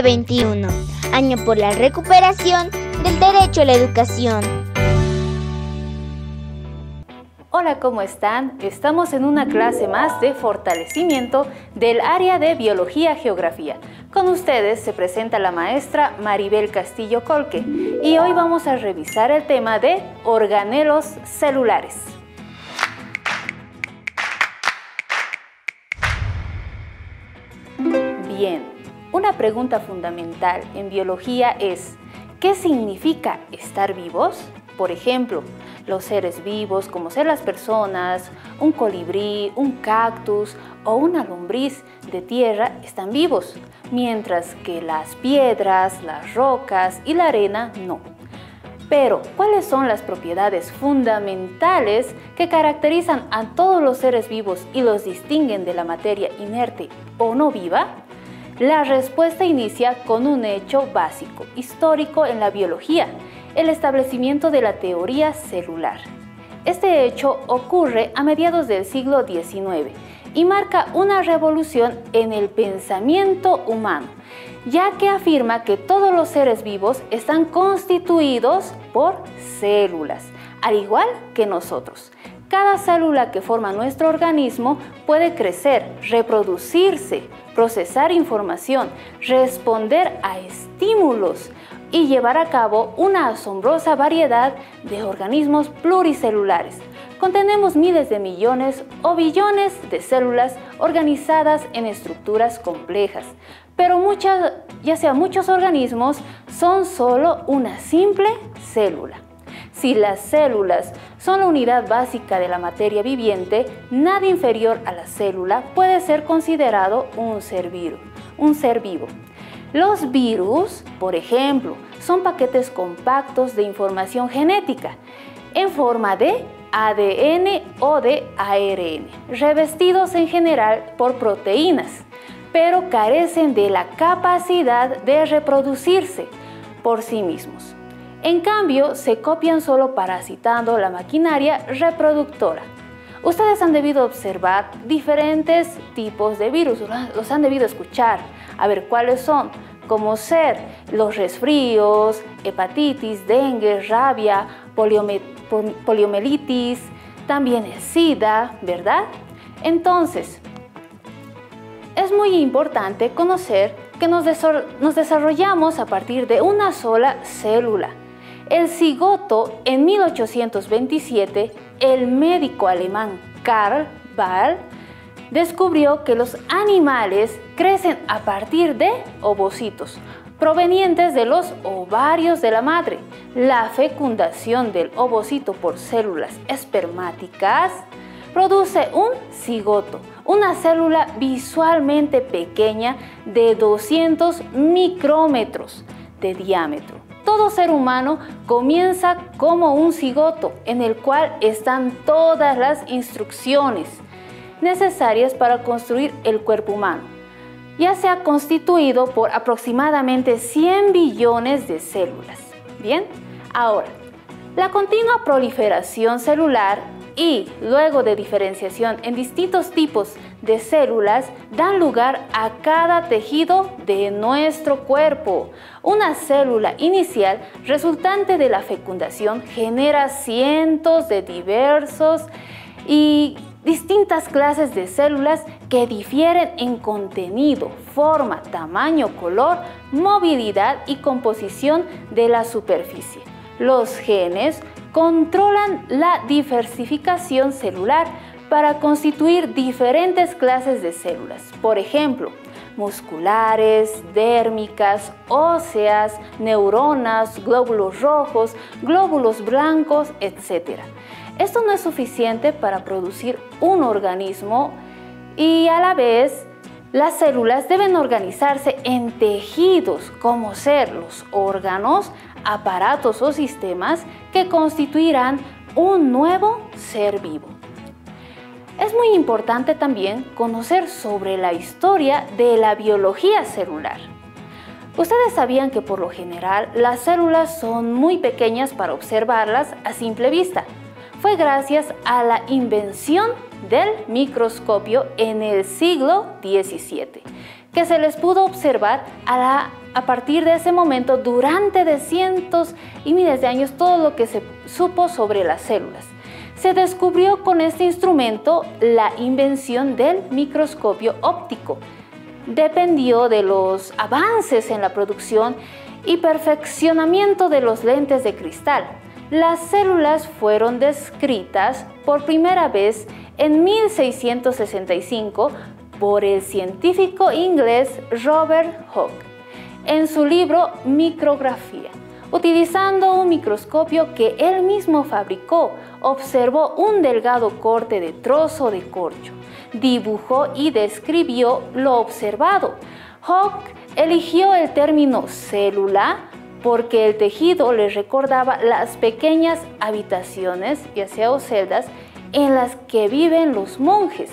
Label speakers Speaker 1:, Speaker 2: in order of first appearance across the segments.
Speaker 1: 2021, año por la recuperación del derecho a la educación.
Speaker 2: Hola, ¿cómo están? Estamos en una clase más de fortalecimiento del área de Biología-Geografía. Con ustedes se presenta la maestra Maribel Castillo Colque y hoy vamos a revisar el tema de organelos celulares. Bien, una pregunta fundamental en biología es: ¿qué significa estar vivos? Por ejemplo, los seres vivos, como ser las personas, un colibrí, un cactus o una lombriz de tierra, están vivos, mientras que las piedras, las rocas y la arena no. Pero, ¿cuáles son las propiedades fundamentales que caracterizan a todos los seres vivos y los distinguen de la materia inerte o no viva? La respuesta inicia con un hecho básico, histórico en la biología: el establecimiento de la teoría celular. Este hecho ocurre a mediados del siglo XIX y marca una revolución en el pensamiento humano, ya que afirma que todos los seres vivos están constituidos por células, al igual que nosotros. Cada célula que forma nuestro organismo puede crecer, reproducirse, procesar información, responder a estímulos y llevar a cabo una asombrosa variedad de organismos pluricelulares. Contenemos miles de millones o billones de células organizadas en estructuras complejas, pero muchos organismos son solo una simple célula. Si las células son la unidad básica de la materia viviente, nada inferior a la célula puede ser considerado un ser vivo. Los virus, por ejemplo, son paquetes compactos de información genética en forma de ADN o de ARN, revestidos en general por proteínas, pero carecen de la capacidad de reproducirse por sí mismos. En cambio, se copian solo parasitando la maquinaria reproductora. Ustedes han debido observar diferentes tipos de virus, los han debido escuchar. A ver cuáles son, como ser los resfríos, hepatitis, dengue, rabia, poliomielitis, también el SIDA, ¿verdad? Entonces, es muy importante conocer que nos desarrollamos a partir de una sola célula. El cigoto, en 1827, el médico alemán Karl Bahl descubrió que los animales crecen a partir de ovocitos provenientes de los ovarios de la madre. La fecundación del ovocito por células espermáticas produce un cigoto, una célula visualmente pequeña de 200 micrómetros de diámetro. Todo ser humano comienza como un cigoto en el cual están todas las instrucciones necesarias para construir el cuerpo humano, ya sea constituido por aproximadamente 100 billones de células. Bien, ahora, la continua proliferación celular y luego de diferenciación en distintos tipos de células dan lugar a cada tejido de nuestro cuerpo. Una célula inicial resultante de la fecundación genera cientos de diversos y distintas clases de células que difieren en contenido, forma, tamaño, color, movilidad y composición de la superficie. Los genes controlan la diversificación celular para constituir diferentes clases de células, por ejemplo, musculares, dérmicas, óseas, neuronas, glóbulos rojos, glóbulos blancos, etc. Esto no es suficiente para producir un organismo y a la vez las células deben organizarse en tejidos como ser los órganos, aparatos o sistemas que constituirán un nuevo ser vivo. Es muy importante también conocer sobre la historia de la biología celular. Ustedes sabían que por lo general las células son muy pequeñas para observarlas a simple vista. Fue gracias a la invención del microscopio en el siglo XVII que se les pudo observar a A partir de ese momento, durante de cientos y miles de años, todo lo que se supo sobre las células. Se descubrió con este instrumento la invención del microscopio óptico. Dependió de los avances en la producción y perfeccionamiento de los lentes de cristal. Las células fueron descritas por primera vez en 1665 por el científico inglés Robert Hooke en su libro Micrografía. Utilizando un microscopio que él mismo fabricó, observó un delgado corte de trozo de corcho, dibujó y describió lo observado. Hooke eligió el término célula porque el tejido le recordaba las pequeñas habitaciones, ya sea o celdas, en las que viven los monjes.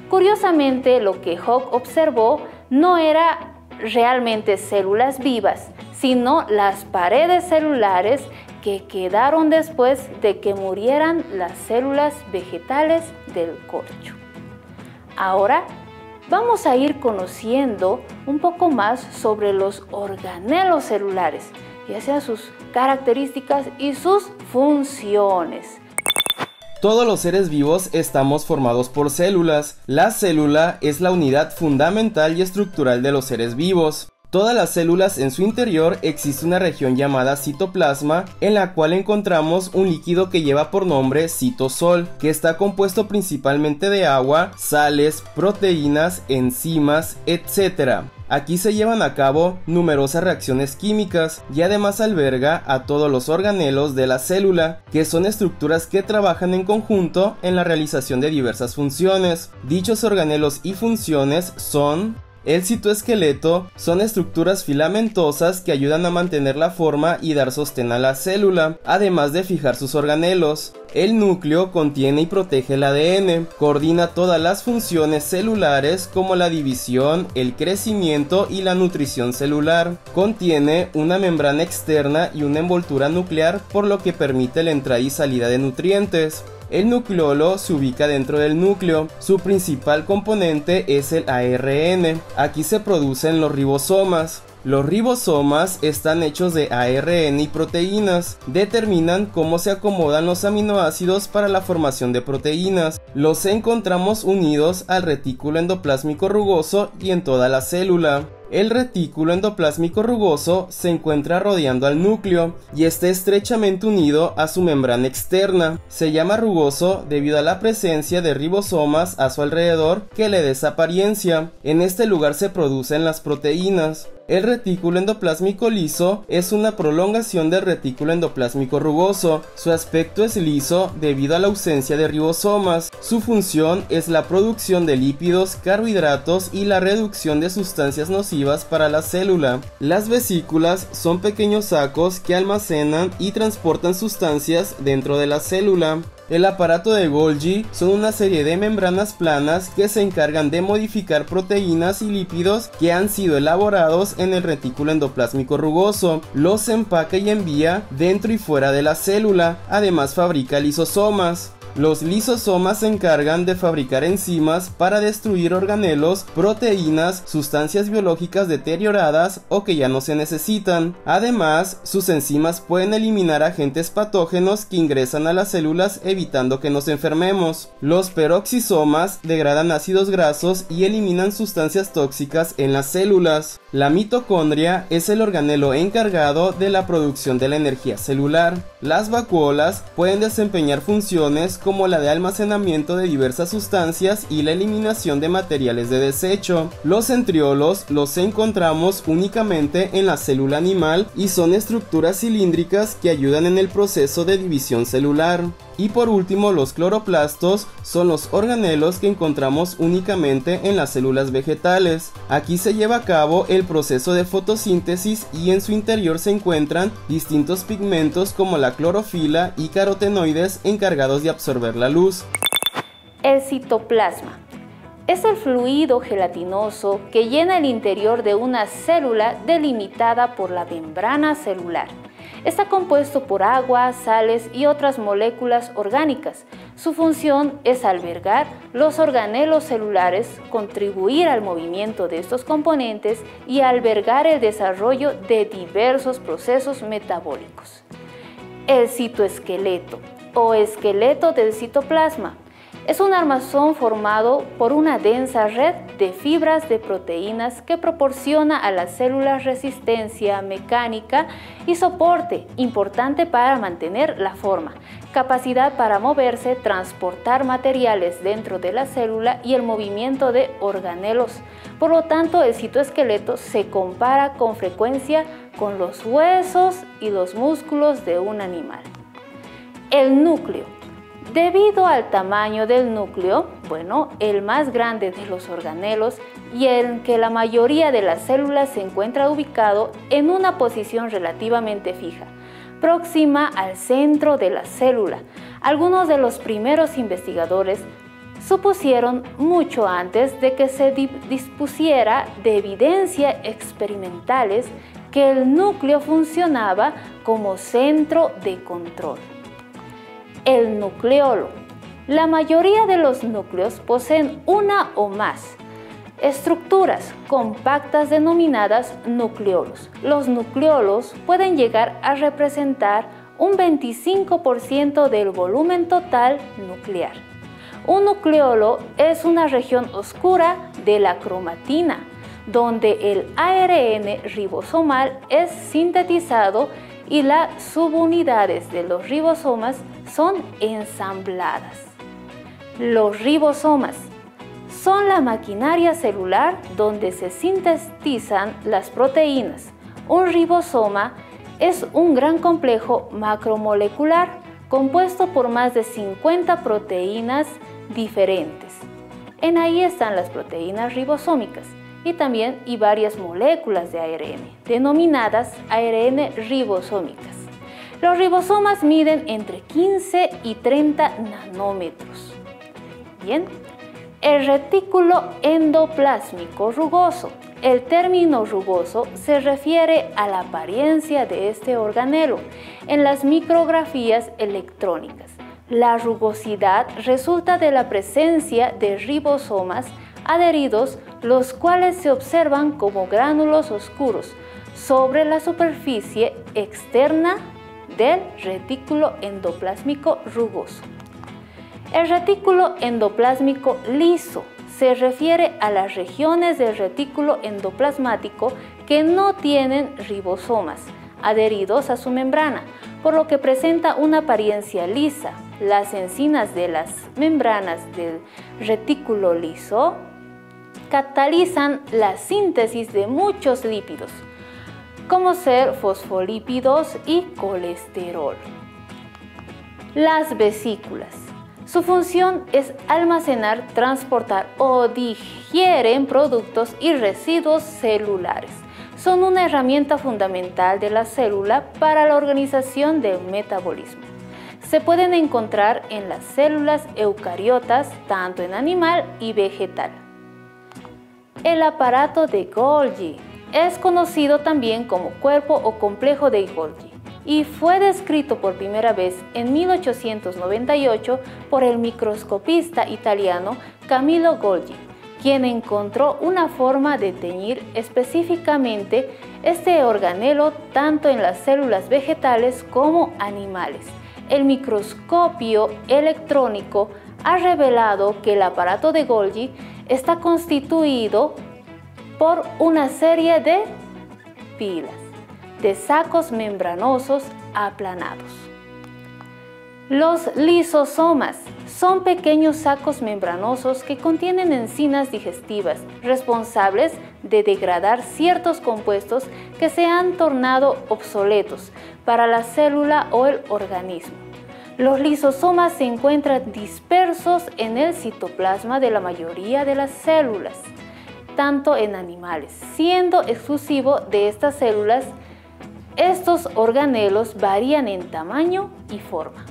Speaker 2: Curiosamente, lo que Hooke observó no era realmente células vivas, sino las paredes celulares que quedaron después de que murieran las células vegetales del corcho. Ahora vamos a ir conociendo un poco más sobre los organelos celulares, ya sea sus características y sus funciones.
Speaker 3: Todos los seres vivos estamos formados por células. La célula es la unidad fundamental y estructural de los seres vivos. Todas las células en su interior existe una región llamada citoplasma, en la cual encontramos un líquido que lleva por nombre citosol, que está compuesto principalmente de agua, sales, proteínas, enzimas, etc. Aquí se llevan a cabo numerosas reacciones químicas y además alberga a todos los organelos de la célula, que son estructuras que trabajan en conjunto en la realización de diversas funciones. Dichos organelos y funciones son: el citoesqueleto, son estructuras filamentosas que ayudan a mantener la forma y dar sostén a la célula, además de fijar sus organelos. El núcleo contiene y protege el ADN, coordina todas las funciones celulares como la división, el crecimiento y la nutrición celular. Contiene una membrana externa y una envoltura nuclear, por lo que permite la entrada y salida de nutrientes. El nucleolo se ubica dentro del núcleo. Su principal componente es el ARN. Aquí se producen los ribosomas. Los ribosomas están hechos de ARN y proteínas. Determinan cómo se acomodan los aminoácidos para la formación de proteínas. Los encontramos unidos al retículo endoplásmico rugoso y en toda la célula. El retículo endoplásmico rugoso se encuentra rodeando al núcleo y está estrechamente unido a su membrana externa. Se llama rugoso debido a la presencia de ribosomas a su alrededor que le da esa apariencia. En este lugar se producen las proteínas. El retículo endoplásmico liso es una prolongación del retículo endoplásmico rugoso. Su aspecto es liso debido a la ausencia de ribosomas. Su función es la producción de lípidos, carbohidratos y la reducción de sustancias nocivas para la célula. Las vesículas son pequeños sacos que almacenan y transportan sustancias dentro de la célula. El aparato de Golgi son una serie de membranas planas que se encargan de modificar proteínas y lípidos que han sido elaborados en el retículo endoplásmico rugoso. Los empaca y envía dentro y fuera de la célula. Además fabrica lisosomas. Los lisosomas se encargan de fabricar enzimas para destruir organelos, proteínas, sustancias biológicas deterioradas o que ya no se necesitan. Además, sus enzimas pueden eliminar agentes patógenos que ingresan a las células evitando que nos enfermemos. Los peroxisomas degradan ácidos grasos y eliminan sustancias tóxicas en las células. La mitocondria es el organelo encargado de la producción de la energía celular. Las vacuolas pueden desempeñar funciones como la de almacenamiento de diversas sustancias y la eliminación de materiales de desecho. Los centriolos los encontramos únicamente en la célula animal y son estructuras cilíndricas que ayudan en el proceso de división celular. Y por último, los cloroplastos son los organelos que encontramos únicamente en las células vegetales. Aquí se lleva a cabo el proceso de fotosíntesis y en su interior se encuentran distintos pigmentos como la clorofila y carotenoides encargados de absorber la luz.
Speaker 2: El citoplasma es el fluido gelatinoso que llena el interior de una célula delimitada por la membrana celular. Está compuesto por agua, sales y otras moléculas orgánicas. Su función es albergar los organelos celulares, contribuir al movimiento de estos componentes y albergar el desarrollo de diversos procesos metabólicos. El citoesqueleto o esqueleto del citoplasma es un armazón formado por una densa red de fibras de proteínas que proporciona a las células resistencia mecánica y soporte importante para mantener la forma, capacidad para moverse, transportar materiales dentro de la célula y el movimiento de organelos. Por lo tanto, el citoesqueleto se compara con frecuencia con los huesos y los músculos de un animal. El núcleo. Debido al tamaño del núcleo, el más grande de los organelos y en que la mayoría de las células se encuentra ubicado en una posición relativamente fija, próxima al centro de la célula. Algunos de los primeros investigadores supusieron mucho antes de que se dispusiera de evidencia experimentales que el núcleo funcionaba como centro de control. El nucleolo. La mayoría de los núcleos poseen una o más estructuras compactas denominadas nucleolos. Los nucleolos pueden llegar a representar un 25% del volumen total nuclear. Un nucleolo es una región oscura de la cromatina, donde el ARN ribosomal es sintetizado y las subunidades de los ribosomas son ensambladas. Los ribosomas son la maquinaria celular donde se sintetizan las proteínas. Un ribosoma es un gran complejo macromolecular compuesto por más de 50 proteínas diferentes. En ahí están las proteínas ribosómicas y también varias moléculas de ARN, denominadas ARN ribosómicas. Los ribosomas miden entre 15 y 30 nanómetros. Bien, el retículo endoplásmico rugoso. El término rugoso se refiere a la apariencia de este organelo en las micrografías electrónicas. La rugosidad resulta de la presencia de ribosomas adheridos, los cuales se observan como gránulos oscuros sobre la superficie externa del retículo endoplásmico rugoso. El retículo endoplásmico liso se refiere a las regiones del retículo endoplasmático que no tienen ribosomas adheridos a su membrana, por lo que presenta una apariencia lisa. Las encinas de las membranas del retículo liso catalizan la síntesis de muchos lípidos, como ser fosfolípidos y colesterol. Las vesículas. Su función es almacenar, transportar o digieren productos y residuos celulares. Son una herramienta fundamental de la célula para la organización del metabolismo. Se pueden encontrar en las células eucariotas, tanto en animal y vegetal. El aparato de Golgi es conocido también como cuerpo o complejo de Golgi y fue descrito por primera vez en 1898 por el microscopista italiano Camillo Golgi, quien encontró una forma de teñir específicamente este organelo tanto en las células vegetales como animales. El microscopio electrónico ha revelado que el aparato de Golgi está constituido por una serie de pilas de sacos membranosos aplanados. Los lisosomas son pequeños sacos membranosos que contienen enzimas digestivas responsables de degradar ciertos compuestos que se han tornado obsoletos para la célula o el organismo. Los lisosomas se encuentran dispersos en el citoplasma de la mayoría de las células, tanto en animales, siendo exclusivo de estas células. Estos organelos varían en tamaño y forma.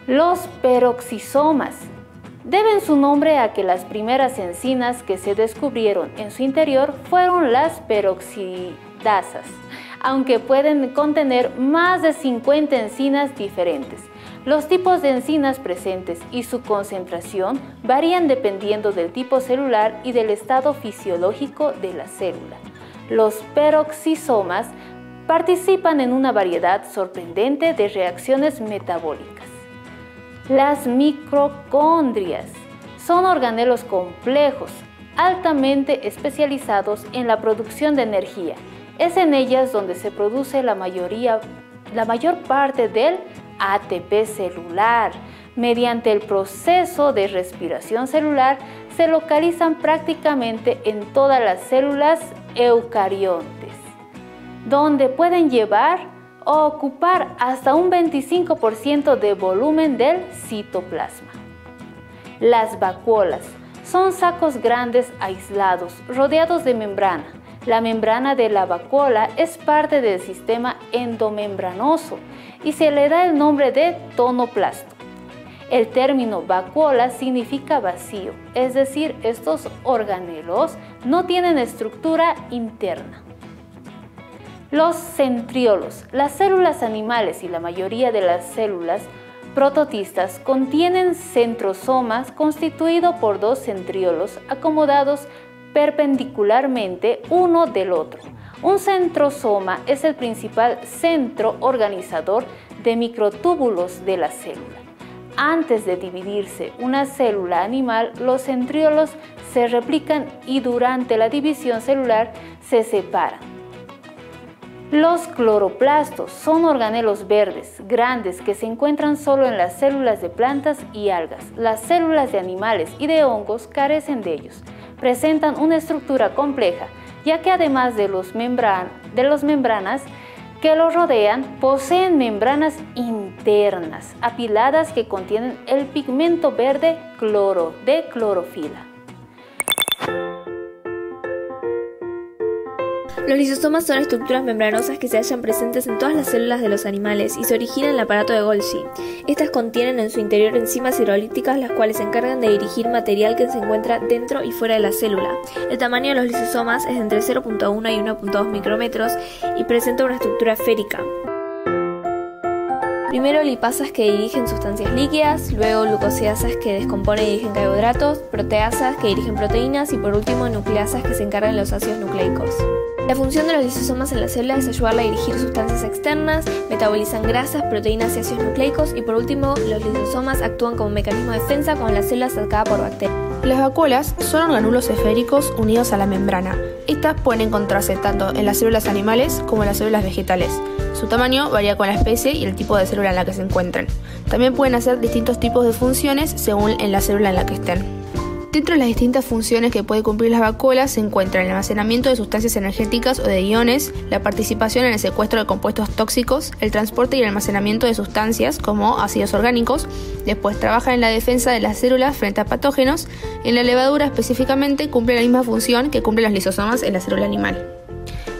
Speaker 2: Los peroxisomas deben su nombre a que las primeras enzimas que se descubrieron en su interior fueron las peroxidasas. aunque pueden contener más de 50 enzimas diferentes. Los tipos de enzimas presentes y su concentración varían dependiendo del tipo celular y del estado fisiológico de la célula. Los peroxisomas participan en una variedad sorprendente de reacciones metabólicas. Las mitocondrias son organelos complejos, altamente especializados en la producción de energía. Es en ellas donde se produce la mayor parte del ATP celular. Mediante el proceso de respiración celular se localizan prácticamente en todas las células eucariontes, donde pueden llevar o ocupar hasta un 25% de volumen del citoplasma. Las vacuolas son sacos grandes aislados, rodeados de membrana. La membrana de la vacuola es parte del sistema endomembranoso y se le da el nombre de tonoplasto. El término vacuola significa vacío, es decir, estos organelos no tienen estructura interna. Los centriolos, las células animales y la mayoría de las células prototistas contienen centrosomas constituidos por dos centriolos acomodados perpendicularmente uno del otro. Un centrosoma es el principal centro organizador de microtúbulos de la célula. Antes de dividirse una célula animal, los centriolos se replican y durante la división celular se separan. Los cloroplastos son organelos verdes, grandes, que se encuentran solo en las células de plantas y algas. Las células de animales y de hongos carecen de ellos. Presentan una estructura compleja, ya que además de las membranas que los rodean, poseen membranas internas apiladas que contienen el pigmento verde de clorofila.
Speaker 4: Los lisosomas son estructuras membranosas que se hallan presentes en todas las células de los animales y se originan en el aparato de Golgi. Estas contienen en su interior enzimas hidrolíticas, las cuales se encargan de dirigir material que se encuentra dentro y fuera de la célula. El tamaño de los lisosomas es entre 0.1 y 1.2 micrómetros y presenta una estructura esférica. Primero lipasas que dirigen sustancias líquidas, luego glucosidasas que descomponen y dirigen carbohidratos, proteasas que dirigen proteínas y por último nucleasas que se encargan de los ácidos nucleicos. La función de los lisosomas en la célula es ayudarla a dirigir sustancias externas, metabolizan grasas, proteínas y ácidos nucleicos y por último los lisosomas actúan como mecanismo de defensa cuando la célula es atacada por bacterias.
Speaker 5: Las vacuolas son orgánulos esféricos unidos a la membrana. Estas pueden encontrarse tanto en las células animales como en las células vegetales. Su tamaño varía con la especie y el tipo de célula en la que se encuentran. También pueden hacer distintos tipos de funciones según en la célula en la que estén. Dentro de las distintas funciones que puede cumplir las vacuolas se encuentran el almacenamiento de sustancias energéticas o de iones, la participación en el secuestro de compuestos tóxicos, el transporte y el almacenamiento de sustancias como ácidos orgánicos. Después trabajan en la defensa de las células frente a patógenos. En la levadura específicamente cumple la misma función que cumplen los lisosomas en la célula animal.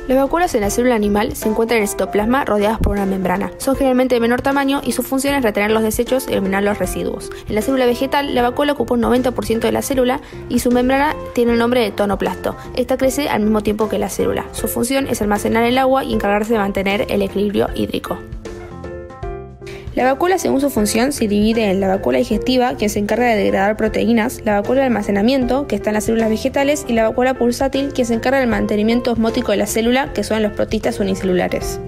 Speaker 5: Las vacuolas en la célula animal se encuentran en el citoplasma rodeadas por una membrana. Son generalmente de menor tamaño y su función es retener los desechos y eliminar los residuos. En la célula vegetal, la vacuola ocupa un 90% de la célula y su membrana tiene el nombre de tonoplasto. Esta crece al mismo tiempo que la célula. Su función es almacenar el agua y encargarse de mantener el equilibrio hídrico. La vacuola, según su función, se divide en la vacuola digestiva, quien se encarga de degradar proteínas, la vacuola de almacenamiento, que está en las células vegetales, y la vacuola pulsátil, quien se encarga del mantenimiento osmótico de la célula, que son los protistas unicelulares.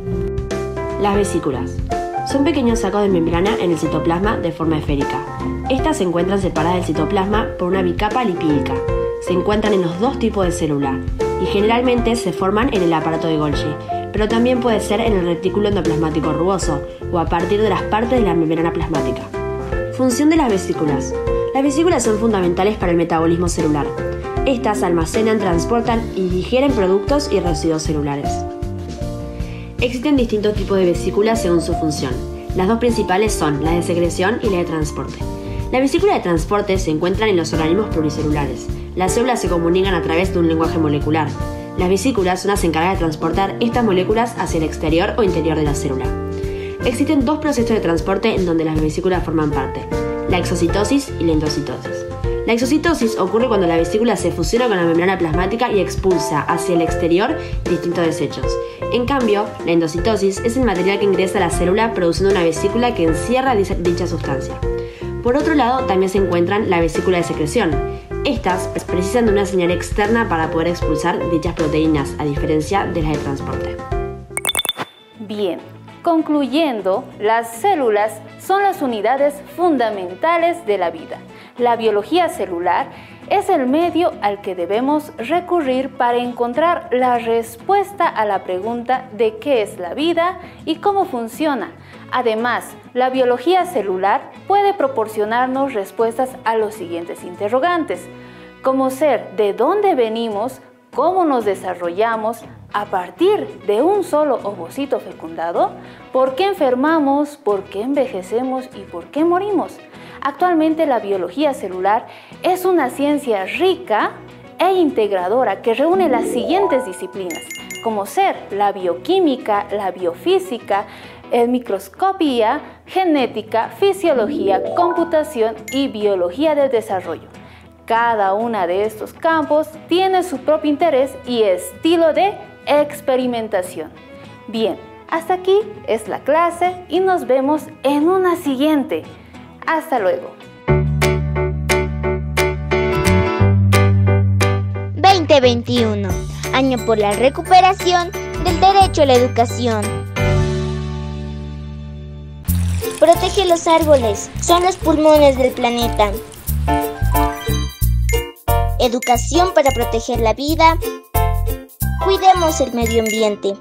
Speaker 6: Las vesículas son pequeños sacos de membrana en el citoplasma de forma esférica. Estas se encuentran separadas del citoplasma por una bicapa lipídica. Se encuentran en los dos tipos de célula y generalmente se forman en el aparato de Golgi, pero también puede ser en el retículo endoplasmático rugoso o a partir de las partes de la membrana plasmática. Función de las vesículas. Las vesículas son fundamentales para el metabolismo celular. Estas almacenan, transportan y digieren productos y residuos celulares. Existen distintos tipos de vesículas según su función. Las dos principales son la de secreción y la de transporte. La vesícula de transporte se encuentran en los organismos pluricelulares. Las células se comunican a través de un lenguaje molecular. Las vesículas son las encargadas de transportar estas moléculas hacia el exterior o interior de la célula. Existen dos procesos de transporte en donde las vesículas forman parte: la exocitosis y la endocitosis. La exocitosis ocurre cuando la vesícula se fusiona con la membrana plasmática y expulsa hacia el exterior distintos desechos. En cambio, la endocitosis es el material que ingresa a la célula produciendo una vesícula que encierra dicha sustancia. Por otro lado, también se encuentran la vesícula de secreción. Estas precisan de una señal externa para poder expulsar dichas proteínas, a diferencia de las de transporte.
Speaker 2: Bien, concluyendo, las células son las unidades fundamentales de la vida. La biología celular es el medio al que debemos recurrir para encontrar la respuesta a la pregunta de qué es la vida y cómo funciona. Además, la biología celular puede proporcionarnos respuestas a los siguientes interrogantes: ¿cómo ser? ¿De dónde venimos? ¿Cómo nos desarrollamos a partir de un solo ovocito fecundado? ¿Por qué enfermamos? ¿Por qué envejecemos? ¿Y por qué morimos? Actualmente la biología celular es una ciencia rica e integradora que reúne las siguientes disciplinas, como ser la bioquímica, la biofísica, microscopía, genética, fisiología, computación y biología del desarrollo. Cada una de estos campos tiene su propio interés y estilo de experimentación. Bien, hasta aquí es la clase y nos vemos en una siguiente. Hasta luego.
Speaker 1: 2021, año por la recuperación del derecho a la educación. Protege los árboles, son los pulmones del planeta. Educación para proteger la vida. Cuidemos el medio ambiente.